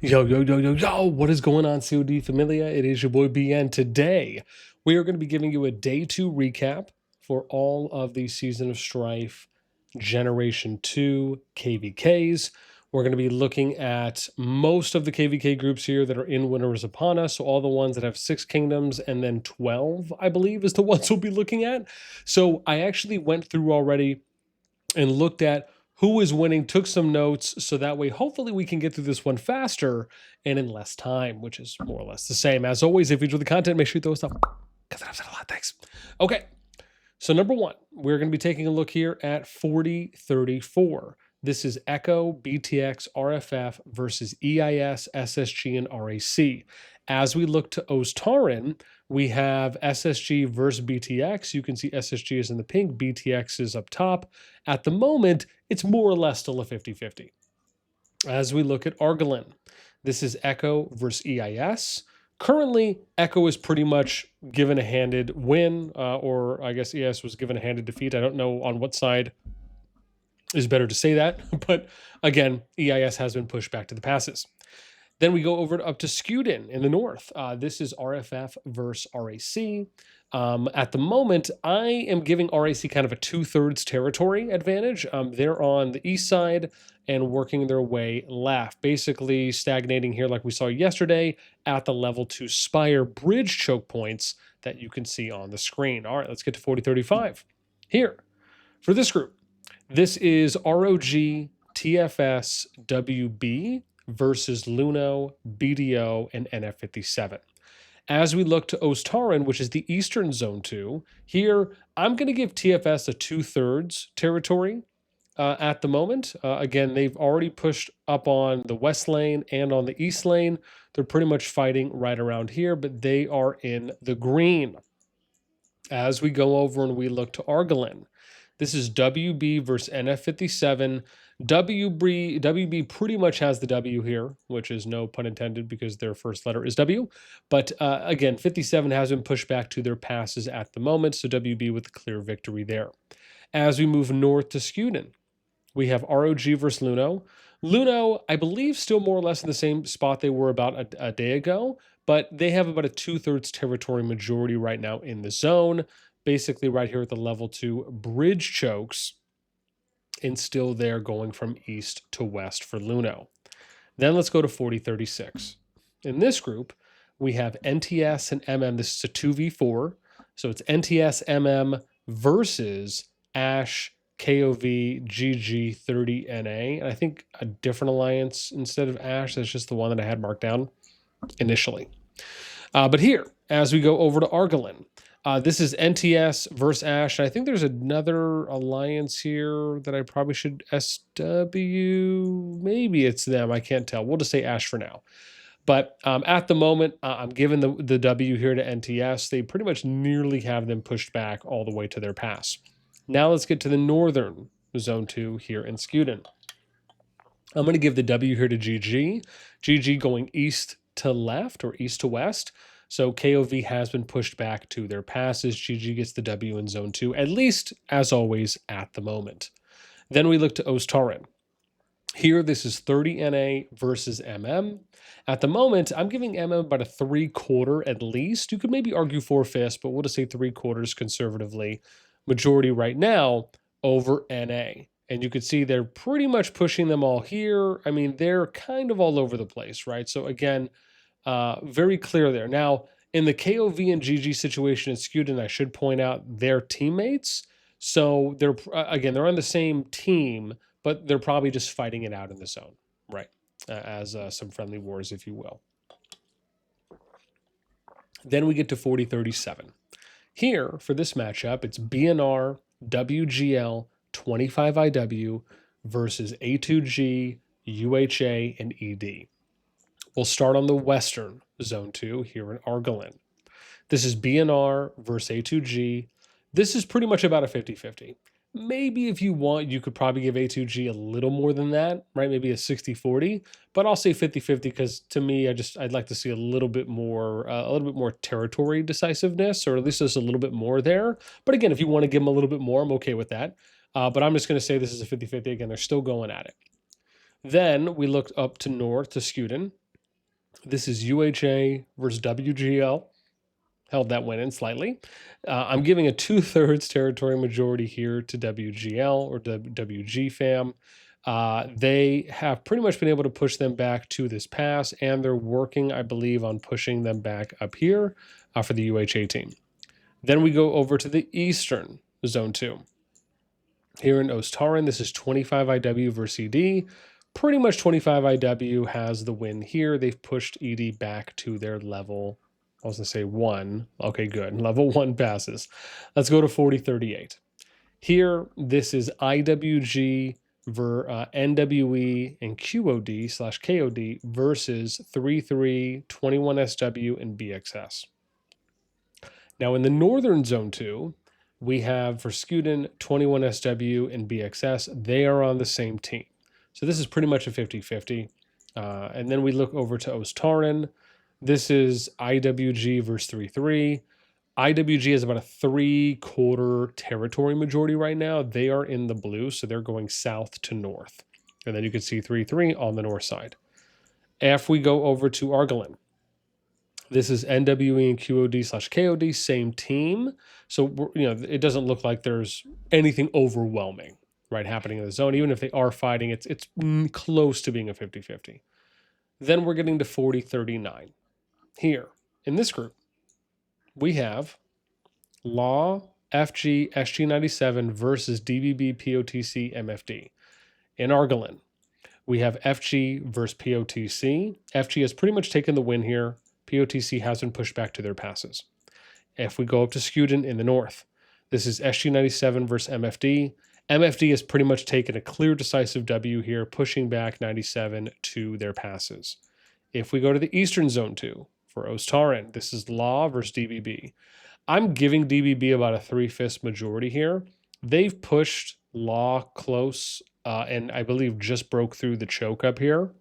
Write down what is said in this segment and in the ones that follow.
Yo, what is going on, CoD Familia? It is your boy BN. Today, we are going to be giving you a day 2 recap for all of the Season of Strife Generation 2 KvKs. We're going to be looking at most of the KvK groups here that are in Winter is Upon Us, so all the ones that have 6 kingdoms, and then 12, I believe, is the ones we'll be looking at. So I actually went through already and looked at who is winning, took some notes, so that way hopefully we can get through this one faster and in less time, which is more or less the same. As always, if you enjoy the content, make sure you throw stuff, because that helps out a lot. Thanks. Okay, so number one, we're going to be taking a look here at 4034. This is Echo, BTX, RFF versus EIS, SSG, and RAC. As we look to Oztarin, we have SSG versus BTX. You can see SSG is in the pink, BTX is up top. At the moment, it's more or less still a 50-50. As we look at Argolin, this is Echo versus EIS. Currently, Echo is pretty much given a handed win, or I guess EIS was given a handed defeat. I don't know on what side is better to say that, but again, EIS has been pushed back to the passes. Then we go over up to Skewden in the north. This is RFF versus RAC. At the moment, I am giving RAC kind of a 2/3 territory advantage. They're on the east side and working their way left, basically stagnating here like we saw yesterday at the level 2 Spire bridge choke points that you can see on the screen. All right, let's get to 4035. Here, for this group, this is ROG, TFS, WB, versus Luno, BDO, and NF57. As we look to Oztarin, which is the Eastern Zone 2, here I'm going to give TFS a 2/3 territory at the moment. Again, they've already pushed up on the west lane and on the east lane. They're pretty much fighting right around here, but they are in the green. As we go over and we look to Argolin, this is WB versus NF57. WB pretty much has the W here, which is no pun intended because their first letter is W. But again, 57 has been pushed back to their passes at the moment, so WB with a clear victory there. As we move north to Skewden, we have ROG versus Luno. Luno, I believe, still more or less in the same spot they were about a day ago, but they have about a 2/3 territory majority right now in the zone, basically right here at the level 2 bridge chokes, and still there going from east to west for Luno. Then let's go to 4036. In this group, we have NTS and MM. This is a 2v4. So it's NTS MM versus Ash, KOV, GG, 30NA. And I think a different alliance instead of Ash. That's just the one that I had marked down initially. But here, as we go over to Argolin, this is NTS versus Ash. I think there's another alliance here that I probably should SW. Maybe it's them. I can't tell. We'll just say Ash for now. But at the moment, I'm giving the W here to NTS. They pretty much nearly have them pushed back all the way to their pass. Now let's get to the northern zone 2 here in Skewden. I'm going to give the W here to GG. GG going east to left or east to west. So KOV has been pushed back to their passes. GG gets the W in zone 2, at least as always at the moment. Then we look to Oztarin. Here, this is 30NA versus MM. At the moment, I'm giving MM about a 3/4 at least. You could maybe argue 4/5, but we'll just say 3/4 conservatively. Majority right now over NA. And you can see they're pretty much pushing them all here. I mean, they're kind of all over the place, right? So again, very clear there. Now, in the KOV and GG situation in Skewden, I should point out their teammates. So they're on the same team, but they're probably just fighting it out in the zone, right? As some friendly wars, if you will. Then we get to 4037. Here, for this matchup, it's BNR, WGL, 25IW versus A2G, UHA, and ED. We'll start on the western zone 2 here in Argolin. This is BNR versus A2G. This is pretty much about a 50-50. Maybe if you want, you could probably give A2G a little more than that, right? Maybe a 60-40, but I'll say 50-50 because to me, I'd like to see a little bit more territory decisiveness, or at least just a little bit more there. But again, if you want to give them a little bit more, I'm okay with that. But I'm just going to say this is a 50-50. Again, they're still going at it. Then we looked up to north to Skewden. This is UHA versus WGL. Held that win in slightly. I'm giving a 2/3 territory majority here to WGL or WG Fam. They have pretty much been able to push them back to this pass, and they're working, I believe, on pushing them back up here for the UHA team. Then we go over to the Eastern Zone 2. Here in Ostaren, this is 25 IW versus ED. Pretty much 25 IW has the win here. They've pushed ED back to their level, I was going to say 1. Okay, good. Level 1 passes. Let's go to 40-38. Here, this is IWG NWE and QOD/KOD versus 3-3, 21SW, and BXS. Now, in the Northern Zone 2, we have for Skuden, 21SW, and BXS. They are on the same team. So this is pretty much a 50-50. And then we look over to Ostaren. This is IWG versus 3-3. IWG has about a 3/4 territory majority right now. They are in the blue, so they're going south to north. And then you can see 3-3 on the north side. If we go over to Argolin, this is NWE and QOD/KOD, same team. So, it doesn't look like there's anything overwhelming, right, happening in the zone. Even if they are fighting, it's close to being a 50-50. Then we're getting to 40-39. Here, in this group, we have Law, FG, SG97 versus DBB, POTC, MFD. In Argolin, we have FG versus POTC. FG has pretty much taken the win here. POTC has been pushed back to their passes. If we go up to Skuden in the north, this is SG97 versus MFD. MFD has pretty much taken a clear, decisive W here, pushing back 97 to their passes. If we go to the Eastern Zone 2 for Ostaren, this is Law versus DBB. I'm giving DBB about a 3/5 majority here. They've pushed Law close and I believe just broke through the choke up here.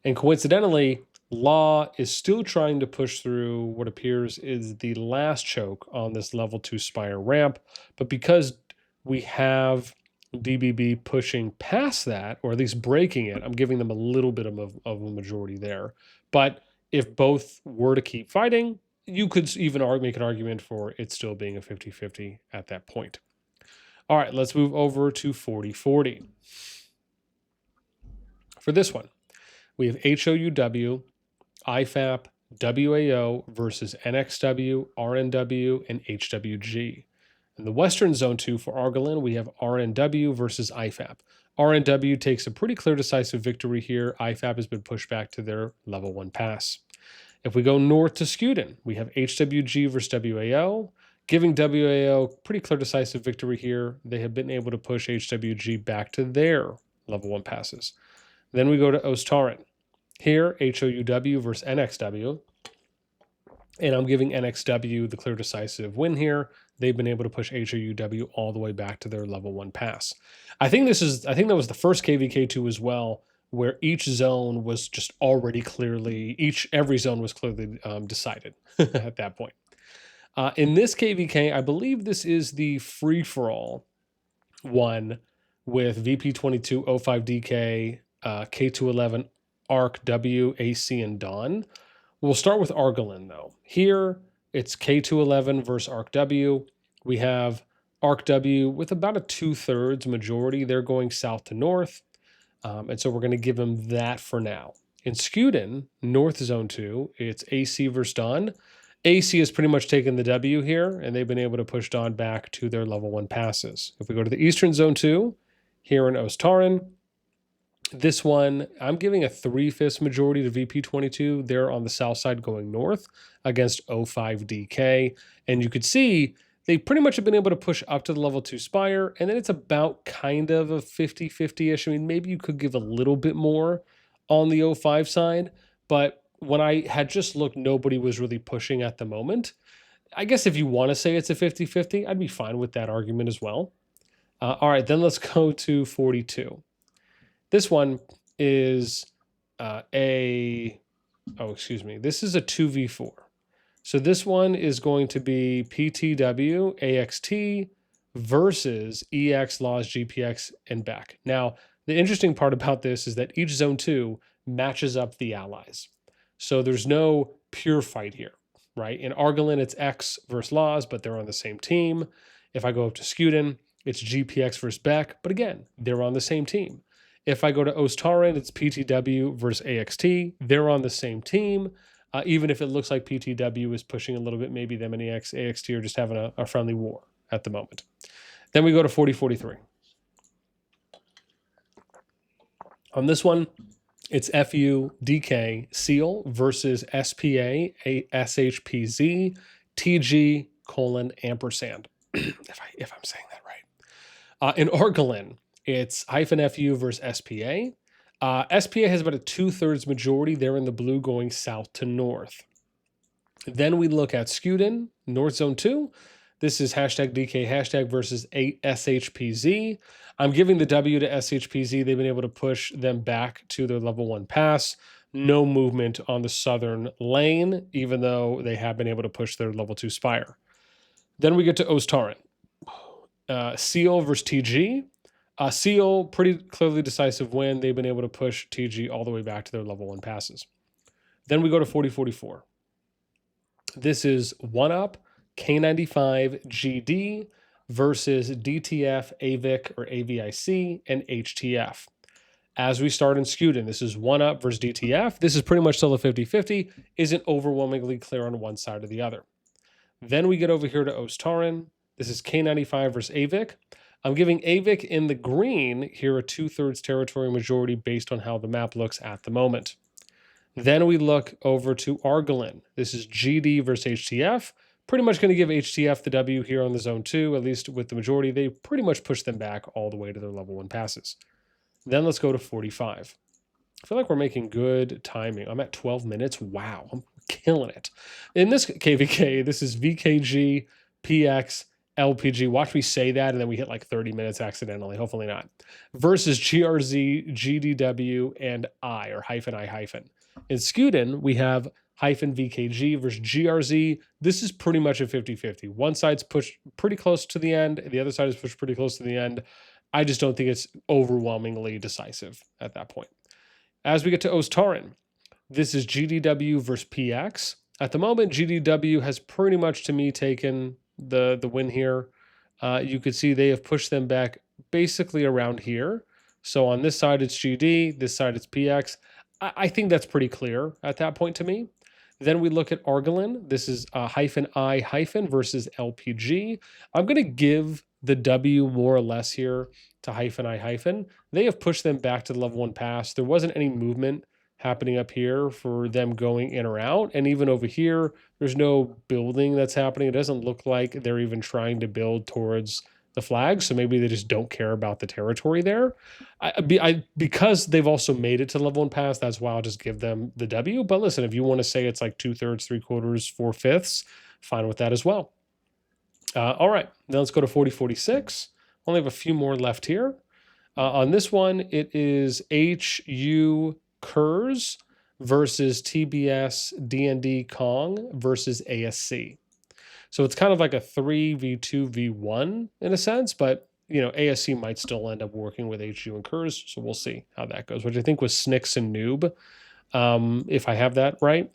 And coincidentally, Law is still trying to push through what appears is the last choke on this level 2 Spire ramp. But because we have DBB pushing past that, or at least breaking it, I'm giving them a little bit of a majority there. But if both were to keep fighting, you could even make an argument for it still being a 50-50 at that point. All right, let's move over to 40-40. For this one, we have HOUW, IFAP, WAO versus NXW, RNW, and HWG. In the Western Zone 2 for Argolin, we have RNW versus IFAP. RNW takes a pretty clear, decisive victory here. IFAP has been pushed back to their level 1 pass. If we go north to Skuden, we have HWG versus WAO, giving WAO pretty clear, decisive victory here. They have been able to push HWG back to their level 1 passes. Then we go to Ostaren. Here, HOUW versus NXW. And I'm giving NXW the clear, decisive win here. They've been able to push HOUW all the way back to their level 1 pass. I think that was the first KvK2 as well, where each zone was just already every zone was clearly decided at that point. In this KvK, I believe this is the free-for-all one with VP22, O5DK, K211, ARC, W, AC, and Dawn. We'll start with Argolin, though. Here, it's K211 versus ARC W. We have ARC W with about a 2/3 majority. They're going south to north. And so we're going to give them that for now. In Skuden, North Zone 2, it's AC versus Dawn. AC has pretty much taken the W here, and they've been able to push Dawn back to their level 1 passes. If we go to the Eastern Zone 2, here in Ostaren, this one, I'm giving a 3/5 majority to VP22. They're on the south side going north against O5DK. And you could see they pretty much have been able to push up to the level 2 Spire, and then it's about kind of a 50-50-ish. I mean, maybe you could give a little bit more on the O5 side, but when I had just looked, nobody was really pushing at the moment. I guess if you want to say it's a 50-50, I'd be fine with that argument as well. All right, then let's go to 42. This one is this is a 2v4. So this one is going to be PTW, AXT versus EX, Laws, GPX, and back. Now, the interesting part about this is that each Zone 2 matches up the allies. So there's no pure fight here, right? In Argolin, it's X versus Laws, but they're on the same team. If I go up to Skuden, it's GPX versus Beck, but again, they're on the same team. If I go to Ostarin, it's PTW versus AXT. They're on the same team. Even if it looks like PTW is pushing a little bit, maybe them and AXT are just having a friendly war at the moment. Then we go to 4043. On this one, it's FU, DK, SEAL versus SPA, SHPZ, TG, ampersand. if I'm saying that right. In Argolin, it's -FU versus SPA. SPA has about a 2/3 majority. They're in the blue going south to north. Then we look at Skuden, North Zone 2. This is #DK versus SHPZ. I'm giving the W to SHPZ. They've been able to push them back to their level 1 pass. No movement on the southern lane, even though they have been able to push their level 2 Spire. Then we get to Ostarin. Seal versus TG. Seal, pretty clearly decisive win. They've been able to push TG all the way back to their level 1 passes. Then we go to 4044. This is 1UP, K95, GD versus DTF, AVIC or AVIC, and HTF. As we start in Skuden, this is 1UP versus DTF. This is pretty much still a 50-50. Isn't overwhelmingly clear on one side or the other. Then we get over here to Ostarin. This is K95 versus AVIC. I'm giving AVIC in the green here a 2/3 territory majority based on how the map looks at the moment. Then we look over to Argolin. This is GD versus HTF. Pretty much going to give HTF the W here on the zone 2, at least with the majority. They pretty much push them back all the way to their level 1 passes. Then let's go to 45. I feel like we're making good timing. I'm at 12 minutes. Wow, I'm killing it. In this KvK, this is VKG, PX, LPG. Watch me say that, and then we hit like 30 minutes accidentally. Hopefully not. Versus GRZ, GDW, and I, or -I. In Skuden, we have -VKG versus GRZ. This is pretty much a 50-50. One side's pushed pretty close to the end. The other side is pushed pretty close to the end. I just don't think it's overwhelmingly decisive at that point. As we get to Ostarin, this is GDW versus PX. At the moment, GDW has pretty much, to me, taken the win here. You could see they have pushed them back basically around here. So on this side, it's GD. This side, it's PX. I think that's pretty clear at that point to me. Then we look at Argolin. This is -I- versus LPG. I'm going to give the W more or less here to -I. They have pushed them back to the level 1 pass. There wasn't any movement happening up here for them going in or out. And even over here, there's no building that's happening. It doesn't look like they're even trying to build towards the flag. So maybe they just don't care about the territory there. Because they've also made it to level 1 pass, that's why I'll just give them the W. But listen, if you want to say it's like 2/3, 3/4, 4/5, fine with that as well. All right, now let's go to 4046. Only have a few more left here. On this one, it is HU Kurs versus TBS DND Kong versus ASC. So it's kind of like a 3v2v1 in a sense, but you know, ASC might still end up working with HU and Kurs, so we'll see how that goes, which I think was Snicks and Noob, if I have that right.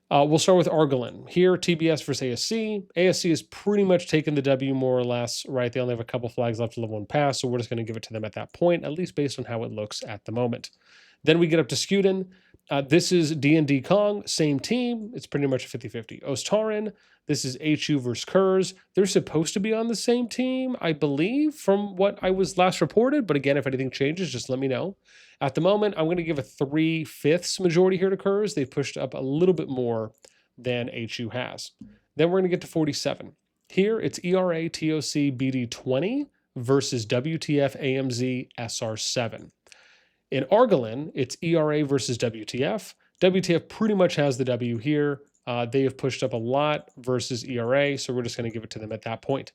We'll start with Argolin. Here, TBS versus ASC. ASC has pretty much taken the W more or less, right? They only have a couple flags left to level 1 pass, so we're just going to give it to them at that point, at least based on how it looks at the moment. Then we get up to Skuden. This is D&D Kong, same team. It's pretty much a 50-50. Ostarin, this is HU versus Kurs. They're supposed to be on the same team, I believe, from what I was last reported. But again, if anything changes, just let me know. At the moment, I'm going to give a 3/5 majority here to Kurs. They've pushed up a little bit more than HU has. Then we're going to get to 47. Here, it's ERA TOC BD20 versus WTF AMZ SR7. In Argolin, it's ERA versus WTF. WTF pretty much has the W here. They have pushed up a lot versus ERA, so we're just going to give it to them at that point.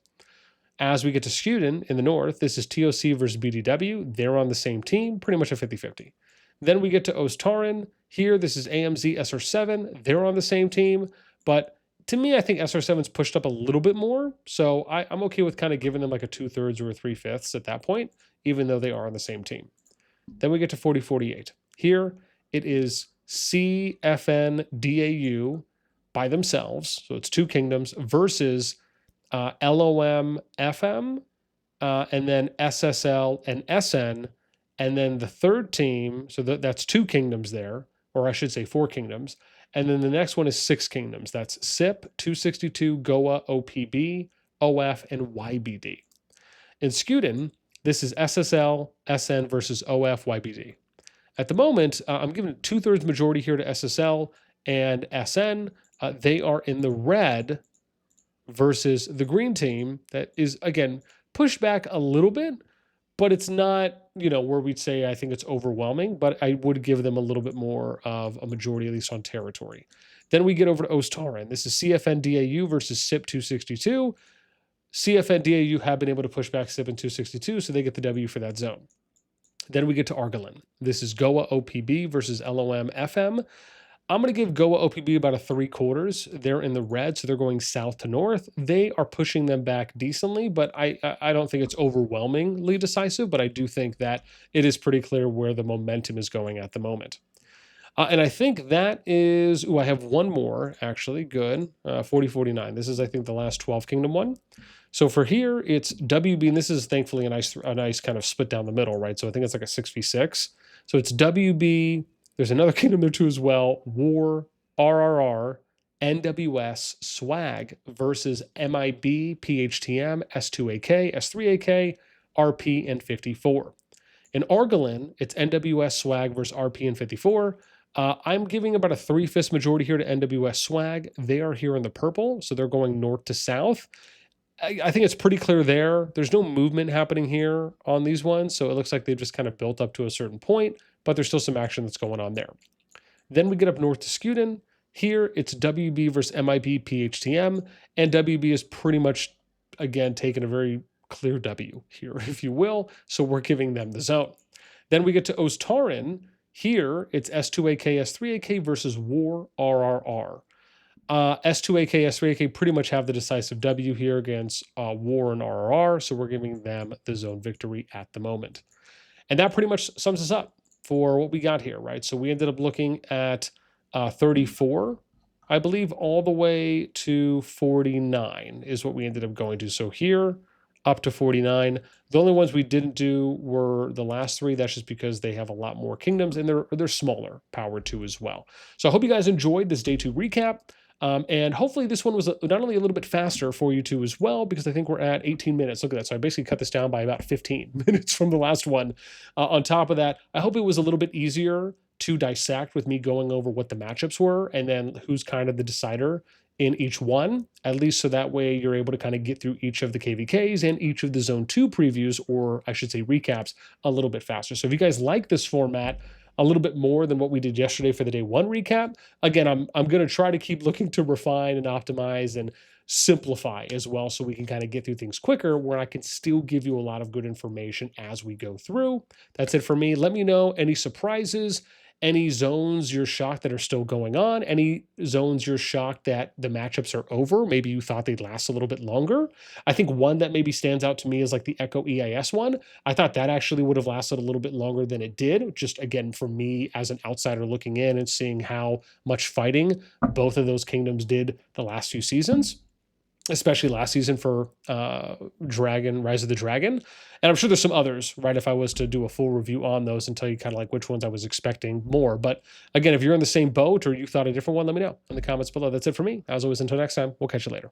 As we get to Skuden in the north, this is TOC versus BDW. They're on the same team, pretty much a 50-50. Then we get to Ostarin. Here, this is AMZ SR7. They're on the same team, but to me, I think SR7's pushed up a little bit more, so I'm okay with kind of giving them like a 2/3 or a 3/5 at that point, even though they are on the same team. Then we get to 4048. Here, it is CFN-DAU by themselves, so it's 2 kingdoms, versus LOM-FM, and then SSL and SN, and then the third team, so that's 2 kingdoms there, or I should say 4 kingdoms, and then the next one is 6 kingdoms. That's SIP, 262, Goa, OPB, OF, and YBD. In Skuden, this is SSL, SN versus OF, YBD. At the moment, I'm giving 2/3 majority here to SSL and SN. They are in the red versus the green team that is, again, pushed back a little bit, but it's not, where we'd say I think it's overwhelming, but I would give them a little bit more of a majority, at least on territory. Then we get over to Ostaren. This is CFN-DAU versus SIP 262. CFN-DAU have been able to push back SIP in 262, so they get the W for that zone. Then we get to Argelin. This is Goa OPB versus LOM-FM. I'm going to give Goa OPB about a 3/4. They're in the red, so they're going south to north. They are pushing them back decently, but I don't think it's overwhelmingly decisive, but I do think that it is pretty clear where the momentum is going at the moment. And I think that is, I have one more, actually, good, 4049. This is, I think, the last 12 Kingdom one. So for here, it's WB, and this is thankfully a nice kind of split down the middle, right? So I think it's like a 6v6. So it's WB, there's another kingdom there too as well, War, RRR, NWS, Swag versus MIB, PHTM, S2AK, S3AK, RP, and 54. In Argelin, it's NWS, Swag versus RP, and 54. I'm giving about a 3/5 majority here to NWS Swag. They are here in the purple, so they're going north to south. I think it's pretty clear there. There's no movement happening here on these ones, so it looks like they've just kind of built up to a certain point, but there's still some action that's going on there. Then we get up north to Skuden. Here, it's WB versus MIB, PHTM, and WB is pretty much, again, taking a very clear W here, if you will, so we're giving them the zone. Then we get to Ostaren. Here, it's S2AK, S3AK versus War, RRR. S2AK, S3AK pretty much have the decisive W here against War and RRR, so we're giving them the zone victory at the moment. And that pretty much sums us up for what we got here, right? So we ended up looking at 34, I believe, all the way to 49 is what we ended up going to. So here, up to 49. The only ones we didn't do were the last 3. That's just because they have a lot more kingdoms, and they're smaller power too as well. So I hope you guys enjoyed this day 2 recap. And hopefully this one was not only a little bit faster for you two as well, because I think we're at 18 minutes. Look at that. So I basically cut this down by about 15 minutes from the last one. On top of that, I hope it was a little bit easier to dissect with me going over what the matchups were and then who's kind of the decider in each one, at least so that way you're able to kind of get through each of the KvKs and each of the Zone 2 previews, or I should say recaps, a little bit faster. So if you guys like this format a little bit more than what we did yesterday for the day 1 recap, again, I'm going to try to keep looking to refine and optimize and simplify as well, so we can kind of get through things quicker, where I can still give you a lot of good information as we go through. That's it for me. Let me know any surprises, any zones you're shocked that are still going on, any zones you're shocked that the matchups are over. Maybe you thought they'd last a little bit longer. I think one that maybe stands out to me is like the Echo EIS one. I thought that actually would have lasted a little bit longer than it did, just again, for me as an outsider looking in and seeing how much fighting both of those kingdoms did the last few seasons, especially last season for Rise of the Dragon. And I'm sure there's some others, right, if I was to do a full review on those and tell you kind of like which ones I was expecting more. But again, if you're in the same boat or you thought a different one, let me know in the comments below. That's it for me. As always, until next time, we'll catch you later.